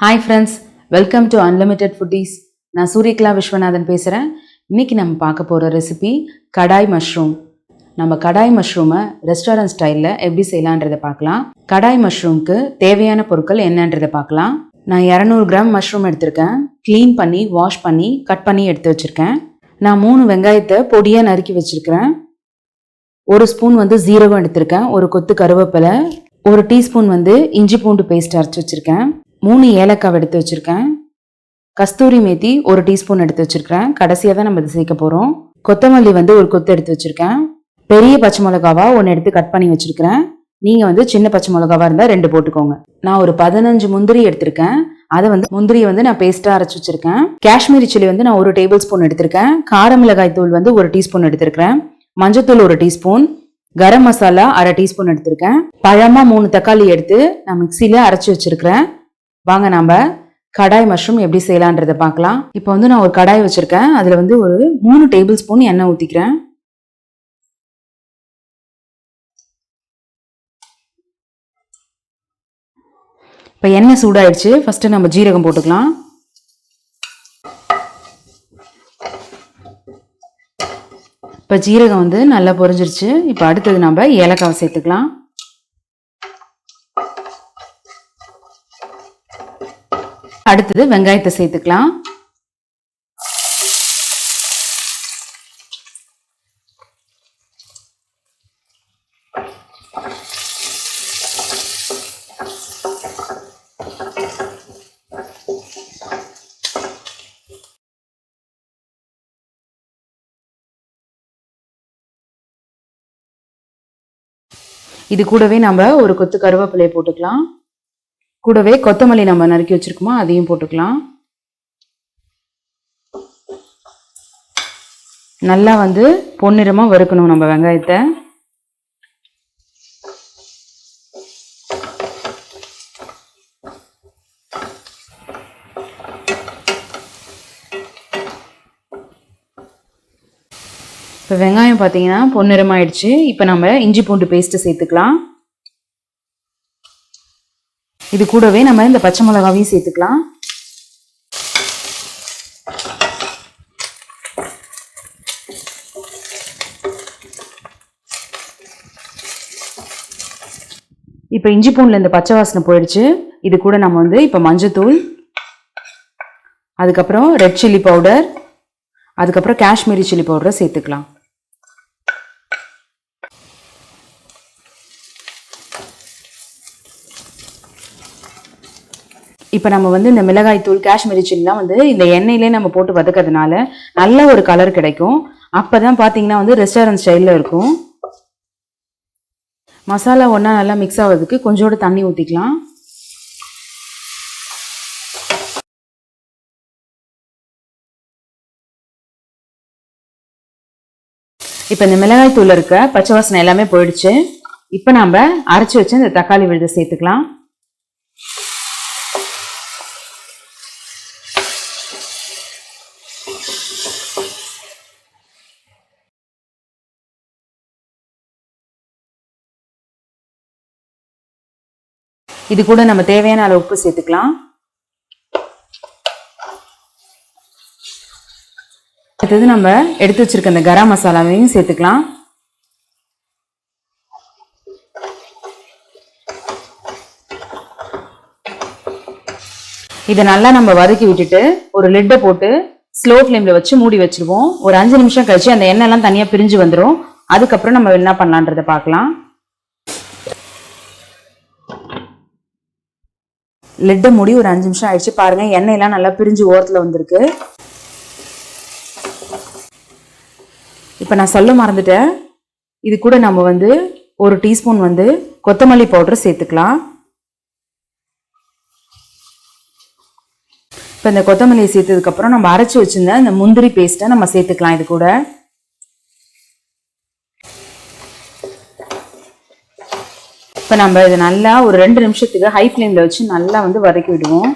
Hi friends, welcome to Unlimited Foodies. நான் சூரியகலா விஸ்வநாதன் பேசுகிறேன். இன்றைக்கி நம்ம பார்க்க போகிற ரெசிபி கடாய் மஷ்ரூம். நம்ம கடாய் மஷ்ரூமை ரெஸ்டாரண்ட் ஸ்டைலில் எப்படி செய்யலான்றதை பார்க்கலாம். கடாய் மஷ்ரூம்க்கு தேவையான பொருட்கள் என்னன்றதை பார்க்கலாம். நான் 200 கிராம் மஷ்ரூம் எடுத்திருக்கேன். க்ளீன் பண்ணி வாஷ் பண்ணி கட் பண்ணி எடுத்து வச்சுருக்கேன். நான் 3 வெங்காயத்தை பொடியாக நறுக்கி வச்சுருக்கிறேன். 1 ஸ்பூன் ஜீரகம் எடுத்திருக்கேன். 1 கொத்து கருவேப்பிலை, 1 டீஸ்பூன் இஞ்சி பூண்டு பேஸ்ட் அரைச்சி வச்சுருக்கேன். 3 ஏலக்காய் எடுத்து வச்சுருக்கேன். கஸ்தூரி மேத்தி 1 டீஸ்பூன் எடுத்து வச்சுருக்கேன். கடைசியாக தான் நம்ம இதை சேர்க்க போகிறோம். கொத்தமல்லி 1 கொத்து எடுத்து வச்சுருக்கேன். பெரிய பச்சை மிளகாவா 1 எடுத்து கட் பண்ணி வச்சுருக்கிறேன். நீங்கள் சின்ன பச்சை மிளகாவா இருந்தால் 2 போட்டுக்கோங்க. நான் ஒரு 15 முந்திரி எடுத்திருக்கேன். அதை முந்திரியை நான் பேஸ்ட்டாக அரைச்சி வச்சுருக்கேன். காஷ்மீரி சில்லி நான் 1 டேபிள் ஸ்பூன் எடுத்திருக்கேன். கார மிளகாய் தூள் 1 டீஸ்பூன் எடுத்திருக்கிறேன். மஞ்சத்தூள் 1 டீஸ்பூன், கரம் மசாலா 1/2 டீஸ்பூன் எடுத்திருக்கேன். பழமாக 3 தக்காளி எடுத்து நான் மிக்சியில் அரைச்சி வச்சுருக்கிறேன். வாங்க நம்ம கடாய் மஷ்ரூம் எப்படி செய்யலான்றதை பார்க்கலாம். இப்போ நான் ஒரு கடாய் வச்சுருக்கேன். அதில் ஒரு 3 டேபிள் ஸ்பூன் எண்ணெய் ஊற்றிக்கிறேன். இப்போ எண்ணெய் சூடாயிடுச்சு. ஃபஸ்ட்டு நம்ம ஜீரகம் போட்டுக்கலாம். இப்போ ஜீரகம் நல்லா பொரிஞ்சிருச்சு. இப்போ அடுத்தது நம்ம ஏலக்காவை சேர்த்துக்கலாம். அடுத்தது வெங்காயத்தை சேர்த்துக்கலாம். இது கூடவே நம்ம 1 கொத்து கருவேப்பிலையை போட்டுக்கலாம். கூடவே கொத்தமல்லி நம்ம நறுக்கி வச்சிருக்கோமா அதையும் போட்டுக்கலாம். நல்லா பொன்னிறமா வறுக்கணும் நம்ம வெங்காயத்தை. இப்போ வெங்காயம் பார்த்தீங்கன்னா பொன்னிறமாயிடுச்சு. இப்போ நம்ம இஞ்சி பூண்டு பேஸ்ட்டு சேர்த்துக்கலாம். இது கூடவே நம்ம இந்த பச்சை மிளகாவையும் சேர்த்துக்கலாம். இப்போ இஞ்சி பூண்டுல இந்த பச்சை வாசனை போயிடுச்சு. இது கூட நம்ம இப்போ மஞ்சத்தூள், அதுக்கப்புறம் ரெட் சில்லி பவுடர், அதுக்கப்புறம் காஷ்மீரி சில்லி பவுடரை சேர்த்துக்கலாம். இப்போ நம்ம இந்த மிளகாய் தூள், காஷ்மீரி சில்லாம் இந்த எண்ணெயிலே நம்ம போட்டு வதக்கிறதுனால நல்ல ஒரு கலர் கிடைக்கும். அப்போ தான் பார்த்தீங்கன்னா ரெஸ்டாரண்ட் ஸ்டைலில் இருக்கும். மசாலா ஒன்றா நல்லா மிக்ஸ் ஆகிறதுக்கு கொஞ்சோடு தண்ணி ஊற்றிக்கலாம். இப்போ இந்த மிளகாய் தூள் இருக்க பச்சை வாசனை எல்லாமே போயிடுச்சு. இப்போ நம்ம அரைச்சி வச்சு இந்த தக்காளி விழுதை சேர்த்துக்கலாம். இது கூட நம்ம தேவையான அளவு உப்பு சேர்த்துக்கலாம். அடுத்தது நம்ம எடுத்து வச்சிருக்க இந்த கரம் மசாலாவையும் சேர்த்துக்கலாம். இதை நல்லா நம்ம வதக்கி விட்டுட்டு ஒரு லிட்டை போட்டு ஸ்லோ ஃப்ளேமில் வச்சு மூடி வச்சிருவோம். ஒரு 5 நிமிஷம் கழிச்சு அந்த எண்ணெய்லாம் தனியாக பிரிஞ்சு வந்துடும். அதுக்கப்புறம் நம்ம என்ன பண்ணலான்றதை பார்க்கலாம். லிட்டை மூடி ஒரு 5 நிமிஷம் ஆயிடுச்சு. பாருங்க, எண்ணெயெல்லாம் நல்லா பிரிஞ்சு ஓரத்தில் வந்திருக்கு. இப்போ நான் சொல்ல மறந்துட்டேன். இது கூட நம்ம 1 டீஸ்பூன் கொத்தமல்லி பவுடர் சேர்த்துக்கலாம். இப்போ இந்த கொத்தமல்லியை சேர்த்ததுக்கப்புறம் நம்ம அரைச்சி வச்சிருந்த இந்த முந்திரி பேஸ்ட்டை நம்ம சேர்த்துக்கலாம். இது கூட இப்போ நம்ம இதை நல்லா ஒரு 2 நிமிஷத்துக்கு ஹை ஃப்ளேமில் வச்சு நல்லா வதக்கி விடுவோம்.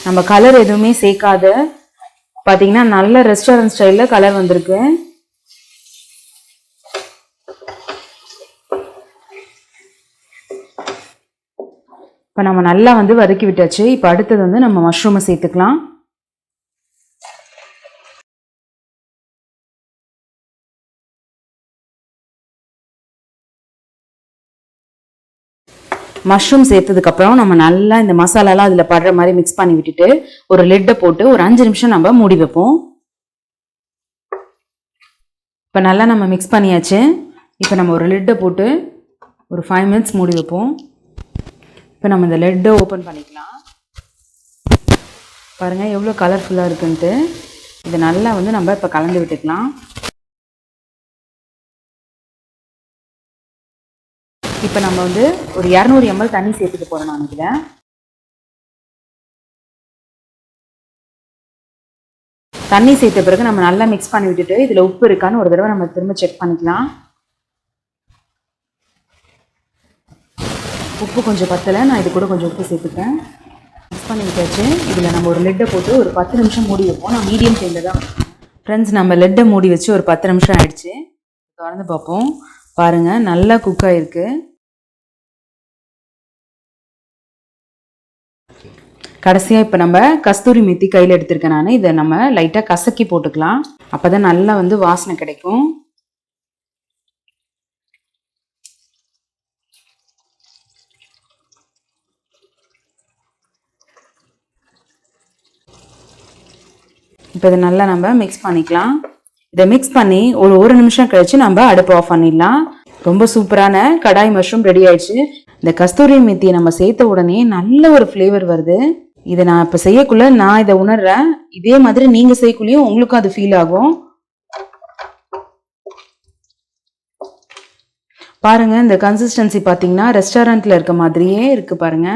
நம்ம கலர் எதுவுமே சேர்க்காத பார்த்தீங்கன்னா நல்ல ரெஸ்டாரண்ட் ஸ்டைலில் கலர் வந்திருக்கு. இப்போ நம்ம நல்லா வந்து வதக்கி விட்டாச்சு. இப்போ அடுத்தது வந்து நம்ம மஷ்ரூமை சேர்த்துக்கலாம். மஷ்ரூம் சேர்த்ததுக்கப்புறம் நம்ம நல்லா இந்த மசாலாலாம் அதில் படுற மாதிரி மிக்ஸ் பண்ணி விட்டுட்டு ஒரு லிட்டை போட்டு ஒரு 5 நிமிஷம் நம்ம மூடி வைப்போம். இப்போ நல்லா நம்ம மிக்ஸ் பண்ணியாச்சு. இப்போ நம்ம ஒரு லிட்டை போட்டு ஒரு 5 மினிட்ஸ் மூடி வைப்போம். இப்போ நம்ம இந்த லிட்டை ஓப்பன் பண்ணிக்கலாம். பாருங்கள் எவ்வளோ கலர்ஃபுல்லாக இருக்குன்ட்டு. இதை நல்லா வந்து நம்ம இப்போ கலந்து விட்டுக்கலாம். இப்போ நம்ம வந்து ஒரு 200 ml தண்ணி சேர்த்துக்க போகிறோம். நான் இதில் தண்ணி சேர்த்த பிறகு நம்ம நல்லா மிக்ஸ் பண்ணி விட்டுட்டு இதில் உப்பு இருக்கான்னு ஒரு தடவை நம்ம திரும்ப செக் பண்ணிக்கலாம். உப்பு கொஞ்சம் பத்தலை, நான் இது கூட கொஞ்சம் உப்பு சேர்த்துக்கிறேன். மிக்ஸ் பண்ணி விட்டாச்சு. இதில் நம்ம ஒரு லிட்டை போட்டு ஒரு 10 நிமிஷம் மூடி வைப்போம். நான் மீடியம் ஃப்ளேமில் தான். ஃப்ரெண்ட்ஸ், நம்ம லிட்டை மூடி வச்சு ஒரு 10 நிமிஷம் ஆயிடுச்சு. திறந்து பார்ப்போம். பாருங்கள் நல்லா குக் ஆகிருக்கு. கடைசியாக இப்போ நம்ம கஸ்தூரி மெத்தி கையில் எடுத்திருக்கேன் நான். இதை நம்ம லைட்டாக கசக்கி போட்டுக்கலாம். அப்போ தான் நல்லா வந்து வாசனை கிடைக்கும். இப்போ இதை நல்லா நம்ம மிக்ஸ் பண்ணிக்கலாம். இதை மிக்ஸ் பண்ணி ஒரு நிமிஷம் கழித்து நம்ம அடுப்பு ஆஃப் பண்ணிடலாம். ரொம்ப சூப்பரான கடாய் மஷ்ரூம் ரெடி ஆயிடுச்சு. இந்த கஸ்தூரி மெத்தியை நம்ம சேர்த்த உடனே நல்ல ஒரு ஃப்ளேவர் வருது. இதை நான் இப்போ செய்யக்குள்ள நான் இதை உணர்றேன். இதே மாதிரி நீங்கள் செய்யக்குள்ளேயும் உங்களுக்கும் அது ஃபீல் ஆகும். பாருங்க, இந்த கன்சிஸ்டன்சி பார்த்தீங்கன்னா ரெஸ்டாரண்ட்ல இருக்க மாதிரியே இருக்கு பாருங்க.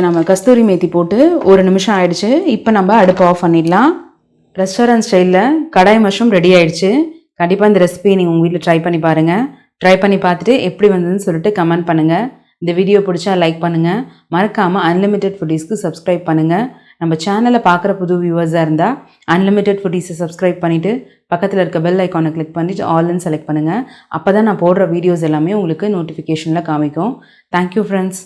நம்ம கஸ்தூரி மேத்தி போட்டு ஒரு நிமிஷம் ஆயிடுச்சு. இப்போ நம்ம அடுப்பு ஆஃப் பண்ணிடலாம். ரெஸ்டாரண்ட் ஸ்டைலில் கடாய் மஷ்ரூம் ரெடி ஆயிடுச்சு. கண்டிப்பாக இந்த ரெசிபியை நீங்கள் உங்கள் வீட்டில் ட்ரை பண்ணி பாருங்கள். ட்ரை பண்ணி பார்த்துட்டு எப்படி வந்ததுன்னு சொல்லிட்டு கமெண்ட் பண்ணுங்கள். இந்த வீடியோ பிடிச்சா லைக் பண்ணுங்கள். மறக்காமல் அன்லிமிட்டெட் ஃபுட்டீஸ்க்கு சப்ஸ்கிரைப் பண்ணுங்கள். நம்ம சேனலை பார்க்குற புது வியூவர்ஸாக இருந்தால் அன்லிமிட்டெட் ஃபுட்டீஸை சப்ஸ்கிரைப் பண்ணிவிட்டு பக்கத்தில் இருக்க பெல் ஐக்கானை கிளிக் பண்ணிவிட்டு ஆல்னு செலக்ட் பண்ணுங்கள். அப்போ தான் நான் போடுற வீடியோஸ் எல்லாமே உங்களுக்கு நோட்டிஃபிகேஷனில் காமிக்கும். Thank you friends.